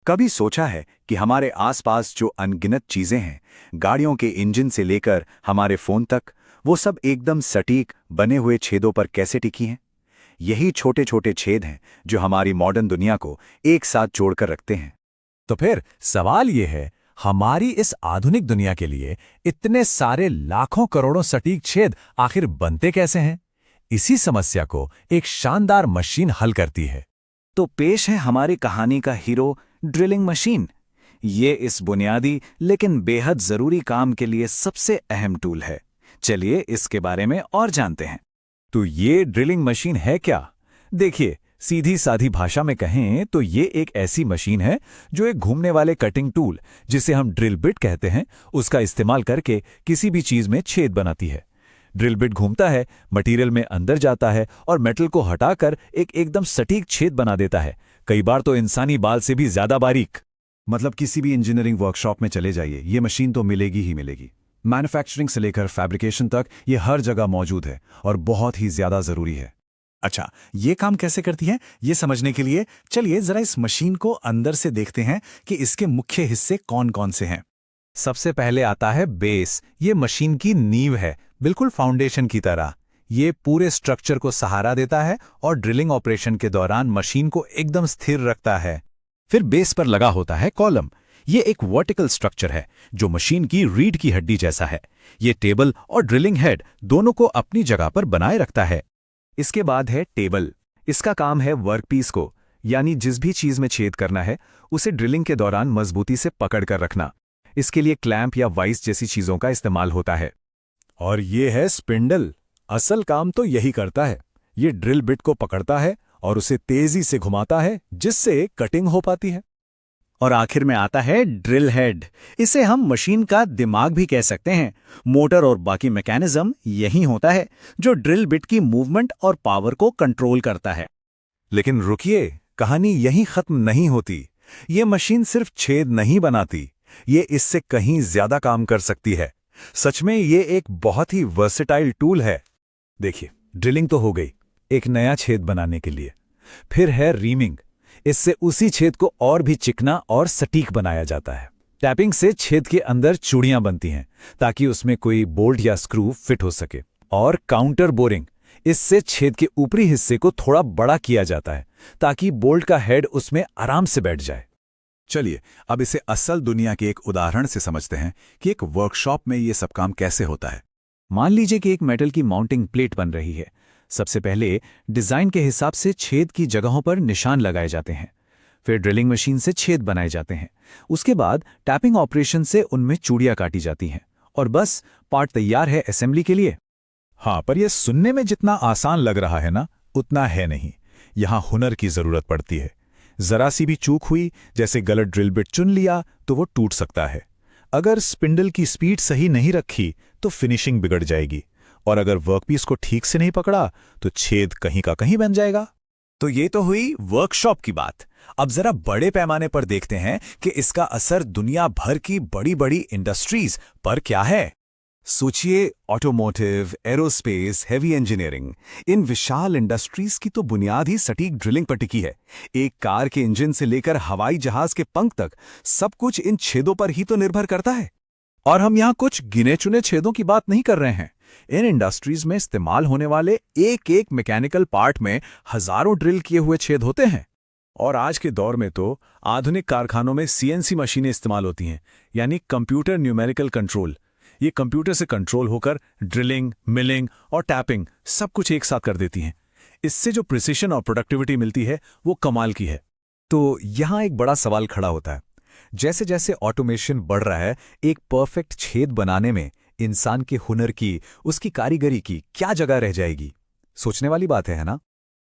कभी सोचा है कि हमारे आसपास जो अनगिनत चीजें हैं, गाड़ियों के इंजन से लेकर हमारे फोन तक, वो सब एकदम सटीक बने हुए छेदों पर कैसे टिकी हैं? यही छोटे छोटे छेद हैं जो हमारी मॉडर्न दुनिया को एक साथ जोड़कर रखते हैं। तो फिर सवाल ये है, हमारी इस आधुनिक दुनिया के लिए इतने सारे लाखों करोड़ों सटीक छेद आखिर बनते कैसे हैं? इसी समस्या को एक शानदार मशीन हल करती है। तो पेश है हमारी कहानी का हीरो, ड्रिलिंग मशीन। ये इस बुनियादी लेकिन बेहद जरूरी काम के लिए सबसे अहम टूल है। चलिए इसके बारे में और जानते हैं। तो ये ड्रिलिंग मशीन है क्या? देखिए, सीधी साधी भाषा में कहें तो ये एक ऐसी मशीन है जो एक घूमने वाले कटिंग टूल, जिसे हम ड्रिल बिट कहते हैं, उसका इस्तेमाल करके किसी भी चीज में छेद बनाती है। ड्रिल बिट घूमता है, मटेरियल में अंदर जाता है और मेटल को हटाकर एक एकदम सटीक छेद बना देता है, कई बार तो इंसानी बाल से भी ज्यादा बारीक। मतलब किसी भी इंजीनियरिंग वर्कशॉप में चले जाइए, ये मशीन तो मिलेगी ही मिलेगी। मैन्युफैक्चरिंग से लेकर फैब्रिकेशन तक ये हर जगह मौजूद है और बहुत ही ज्यादा जरूरी है। अच्छा, ये काम कैसे करती है, ये समझने के लिए चलिए जरा इस मशीन को अंदर से देखते हैं कि इसके मुख्य हिस्से कौन कौन से हैं। सबसे पहले आता है बेस। ये मशीन की नींव है, बिल्कुल फाउंडेशन की तरह। ये पूरे स्ट्रक्चर को सहारा देता है और ड्रिलिंग ऑपरेशन के दौरान मशीन को एकदम स्थिर रखता है। फिर बेस पर लगा होता है कॉलम। ये एक वर्टिकल स्ट्रक्चर है जो मशीन की रीढ़ की हड्डी जैसा है। ये टेबल और ड्रिलिंग हेड दोनों को अपनी जगह पर बनाए रखता है। इसके बाद है टेबल। इसका काम है वर्कपीस को, यानी जिस भी चीज में छेद करना है उसे ड्रिलिंग के दौरान मजबूती से पकड़ कर रखना। इसके लिए क्लैंप या वाइस जैसी चीजों का इस्तेमाल होता है। और ये है स्पिंडल। असल काम तो यही करता है। ये ड्रिल बिट को पकड़ता है और उसे तेजी से घुमाता है, जिससे कटिंग हो पाती है। और आखिर में आता है ड्रिल हेड। इसे हम मशीन का दिमाग भी कह सकते हैं। मोटर और बाकी मैकेनिज्म यही होता है जो ड्रिल बिट की मूवमेंट और पावर को कंट्रोल करता है। लेकिन रुकिए, कहानी यहीं खत्म नहीं होती। ये मशीन सिर्फ छेद नहीं बनाती, ये इससे कहीं ज्यादा काम कर सकती है। सच में ये एक बहुत ही वर्सेटाइल टूल है। देखिए, ड्रिलिंग तो हो गई एक नया छेद बनाने के लिए। फिर है रीमिंग। इससे उसी छेद को और भी चिकना और सटीक बनाया जाता है। टैपिंग से छेद के अंदर चूड़ियां बनती हैं ताकि उसमें कोई बोल्ट या स्क्रू फिट हो सके। और काउंटर बोरिंग, इससे छेद के ऊपरी हिस्से को थोड़ा बड़ा किया जाता है ताकि बोल्ट का हेड उसमें आराम से बैठ जाए। चलिए अब इसे असल दुनिया के एक उदाहरण से समझते हैं कि एक वर्कशॉप में ये सब काम कैसे होता है। मान लीजिए कि एक मेटल की माउंटिंग प्लेट बन रही है। सबसे पहले डिजाइन के हिसाब से छेद की जगहों पर निशान लगाए जाते हैं। फिर ड्रिलिंग मशीन से छेद बनाए जाते हैं। उसके बाद टैपिंग ऑपरेशन से उनमें चूड़ियां काटी जाती हैं और बस पार्ट तैयार है असेंबली के लिए। हाँ, पर यह सुनने में जितना आसान लग रहा है ना, उतना है नहीं। यहां हुनर की जरूरत पड़ती है। जरा सी भी चूक हुई, जैसे गलत ड्रिल बिट चुन लिया, तो वो टूट सकता है। अगर स्पिंडल की स्पीड सही नहीं रखी तो फिनिशिंग बिगड़ जाएगी। और अगर वर्कपीस को ठीक से नहीं पकड़ा तो छेद कहीं का कहीं बन जाएगा। तो ये तो हुई वर्कशॉप की बात। अब जरा बड़े पैमाने पर देखते हैं कि इसका असर दुनिया भर की बड़ी बड़ी इंडस्ट्रीज पर क्या है। सोचिए, ऑटोमोटिव, एरोस्पेस, हेवी इंजीनियरिंग, इन विशाल इंडस्ट्रीज की तो बुनियाद ही सटीक ड्रिलिंग पर टिकी है। एक कार के इंजन से लेकर हवाई जहाज के पंख तक सब कुछ इन छेदों पर ही तो निर्भर करता है। और हम यहां कुछ गिने चुने छेदों की बात नहीं कर रहे हैं। इन इंडस्ट्रीज में इस्तेमाल होने वाले एक एक मैकेनिकल पार्ट में हजारों ड्रिल किए हुए छेद होते हैं। और आज के दौर में तो आधुनिक कारखानों में सीएनसी मशीनें इस्तेमाल होती हैं, यानी कंप्यूटर न्यूमेरिकल कंट्रोल। ये कंप्यूटर से कंट्रोल होकर ड्रिलिंग, मिलिंग और टैपिंग सब कुछ एक साथ कर देती हैं। इससे जो प्रिसिशन और प्रोडक्टिविटी मिलती है वो कमाल की है। तो यहां एक बड़ा सवाल खड़ा होता है, जैसे जैसे ऑटोमेशन बढ़ रहा है, एक परफेक्ट छेद बनाने में इंसान के हुनर की, उसकी कारीगरी की क्या जगह रह जाएगी? सोचने वाली बात है ना?